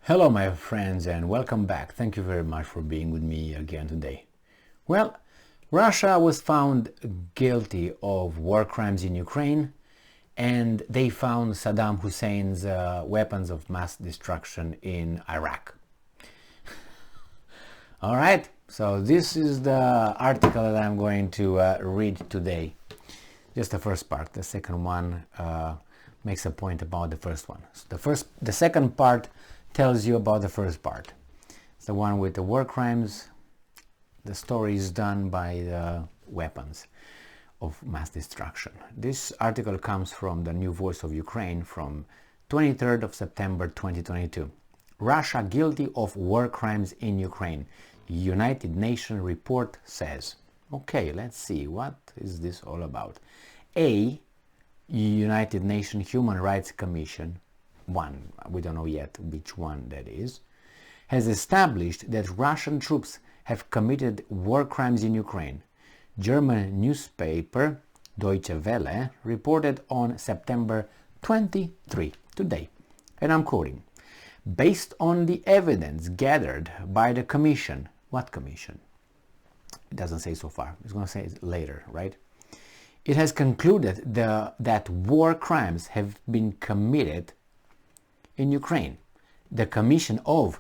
Hello my friends and welcome back. Thank you very much for being with me again today. Well, Russia was found guilty of war crimes in Ukraine, and they found Saddam Hussein's weapons of mass destruction in Iraq. All right, so this is the article that I'm going to read today. Just the first part. The second one makes a point about the first one. So the second part tells you about the first part. It's the one with the war crimes. The story is done by the weapons of mass destruction. This article comes from the New Voice of Ukraine from 23rd of September 2022. Russia guilty of war crimes in Ukraine. United Nations report says. Okay, let's see, what is this all about? United Nations Human Rights Commission, one, we don't know yet which one that is, has established that Russian troops have committed war crimes in Ukraine. German newspaper Deutsche Welle reported on September 23, today, and I'm quoting, based on the evidence gathered by the commission. What commission? It doesn't say so far. It's going to say it later, right? It has concluded that war crimes have been committed in Ukraine. The Commission of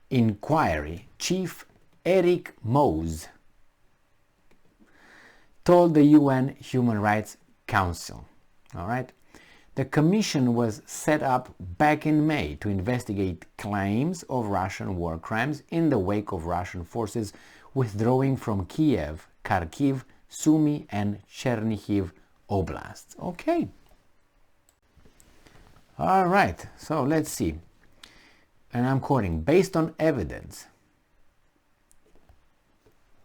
Inquiry Chief Eric Mose told the UN Human Rights Council. All right. The commission was set up back in May to investigate claims of Russian war crimes in the wake of Russian forces withdrawing from Kiev, Kharkiv, Sumy and Chernihiv oblasts. Okay. All right. So let's see. And I'm quoting, based on evidence.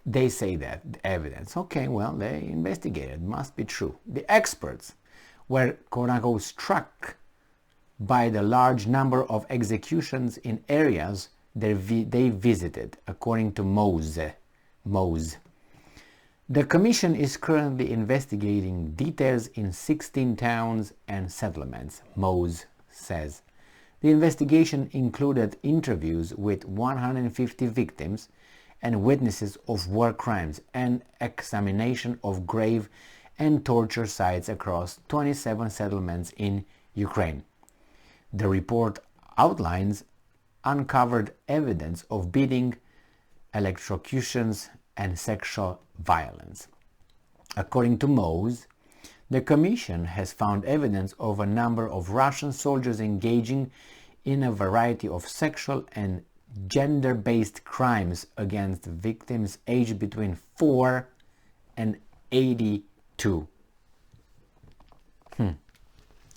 They say that evidence. Okay, well, they investigated. Must be true. The experts were, quote unquote, struck by the large number of executions in areas they visited, according to Mose. The commission is currently investigating details in 16 towns and settlements, Mose says. The investigation included interviews with 150 victims and witnesses of war crimes and examination of grave and torture sites across 27 settlements in Ukraine. The report outlines uncovered evidence of beating, electrocutions, and sexual violence. According to Mose, the Commission has found evidence of a number of Russian soldiers engaging in a variety of sexual and gender-based crimes against victims aged between 4 and 82.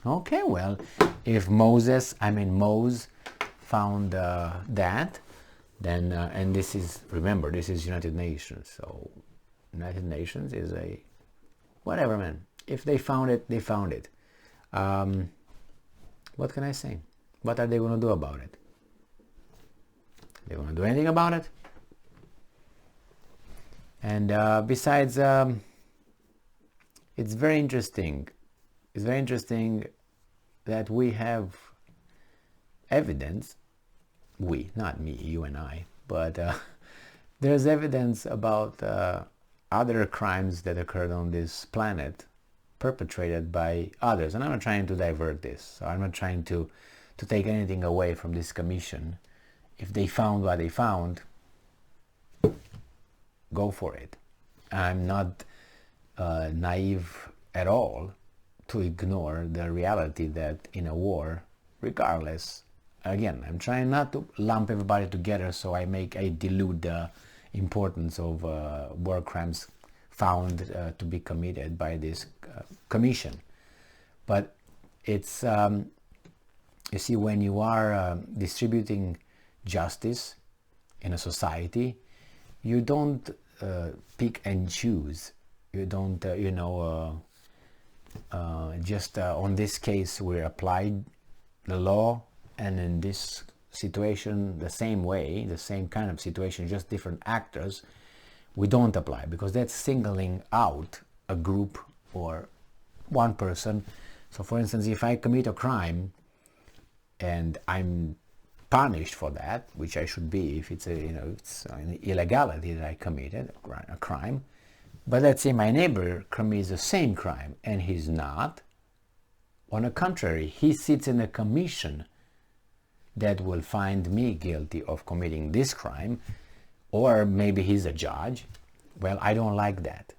Okay, well, if Mose found that, then, and this is, remember, this is United Nations, so United Nations is a, whatever, man. If they found it, they found it. What can I say? What are they going to do about it? They going to do anything about it? And besides, it's very interesting. It's very interesting that we have evidence, we, not me, you and I, but there's evidence about other crimes that occurred on this planet perpetrated by others. And I'm not trying to divert this. So I'm not trying to take anything away from this commission. If they found what they found, go for it. I'm not naive at all to ignore the reality that in a war, regardless, again, I'm trying not to lump everybody together, so I dilute the importance of war crimes found to be committed by this commission. But it's, you see, when you are distributing justice in a society, you don't pick and choose. You don't, just on this case, we applied the law, and in this situation, the same way, the same kind of situation, just different actors, we don't apply, because that's singling out a group or one person. So for instance, if I commit a crime and I'm punished for that, which I should be if it's it's an illegality that I committed, a crime. But let's say my neighbor commits the same crime and he's not. On the contrary, he sits in a commission that will find me guilty of committing this crime, or maybe he's a judge. Well, I don't like that.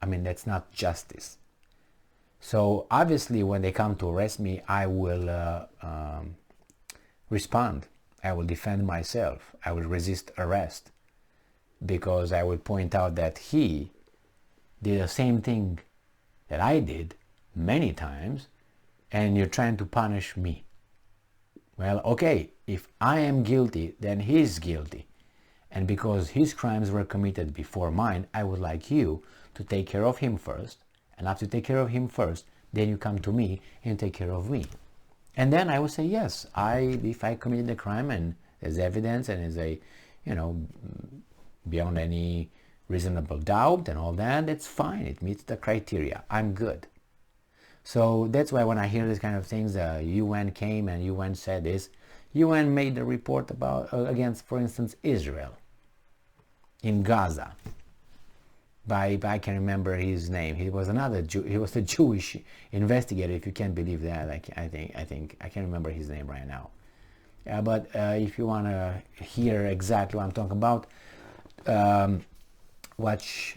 I mean, that's not justice. So obviously when they come to arrest me, I will respond. I will defend myself. I will resist arrest, because I will point out that he did the same thing that I did many times, and you're trying to punish me. Well, okay, if I am guilty, then he's guilty. And because his crimes were committed before mine, I would like you to take care of him first. And after you take care of him first, then you come to me and take care of me. And then I would say, yes, if I committed a crime and there's evidence and is a, beyond any reasonable doubt and all that, that's fine. It meets the criteria. I'm good. So that's why when I hear these kind of things, UN came and UN said this. UN made a report about against, for instance, Israel in Gaza. I can remember his name. He was he was a Jewish investigator. If you can't believe that, I think I can't remember his name right now. But if you want to hear exactly what I'm talking about, watch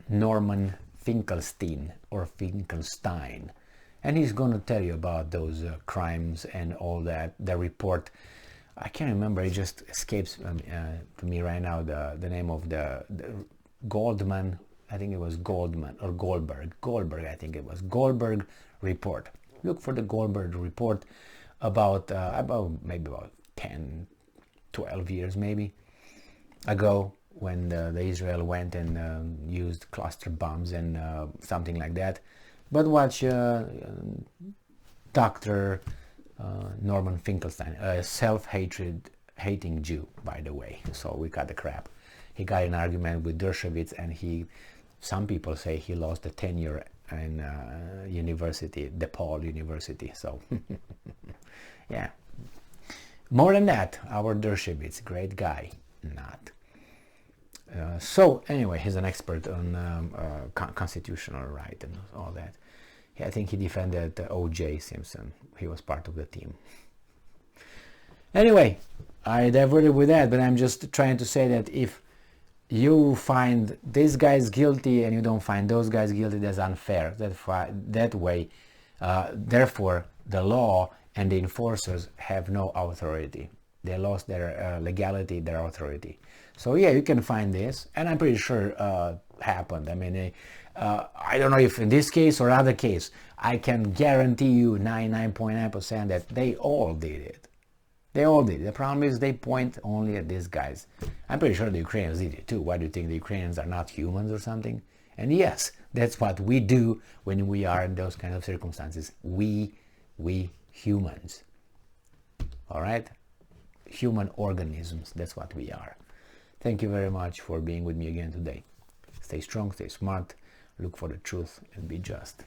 Norman Finkelstein, and he's going to tell you about those crimes and all that. The report, I can't remember, it just escapes to me right now, the name of the Goldman, I think it was Goldman, or Goldberg, I think it was Goldberg report. Look for the Goldberg report about 10, 12 years maybe ago, when the Israel went and used cluster bombs and something like that. But watch Dr. Norman Finkelstein, a self-hating Jew, by the way. So we got the crap. He got an argument with Dershowitz, and some people say he lost a tenure in university, DePaul University. So yeah, more than that, our Dershowitz, great guy, not. So anyway, he's an expert on constitutional right and all that. I think he defended O.J. Simpson. He was part of the team. Anyway, I diverted with that, but I'm just trying to say that if you find this guy's guilty and you don't find those guys guilty, that's unfair. That way, therefore, the law and the enforcers have no authority. They lost their legality, their authority. So yeah, you can find this, and I'm pretty sure happened. I mean, I don't know if in this case or other case, I can guarantee you 99.9% that they all did it. They all did. The problem is they point only at these guys. I'm pretty sure the Ukrainians did it too. Why do you think the Ukrainians are not humans or something? And yes, that's what we do when we are in those kind of circumstances. We humans. All right? Human organisms, that's what we are. Thank you very much for being with me again today. Stay strong, stay smart, look for the truth, and be just.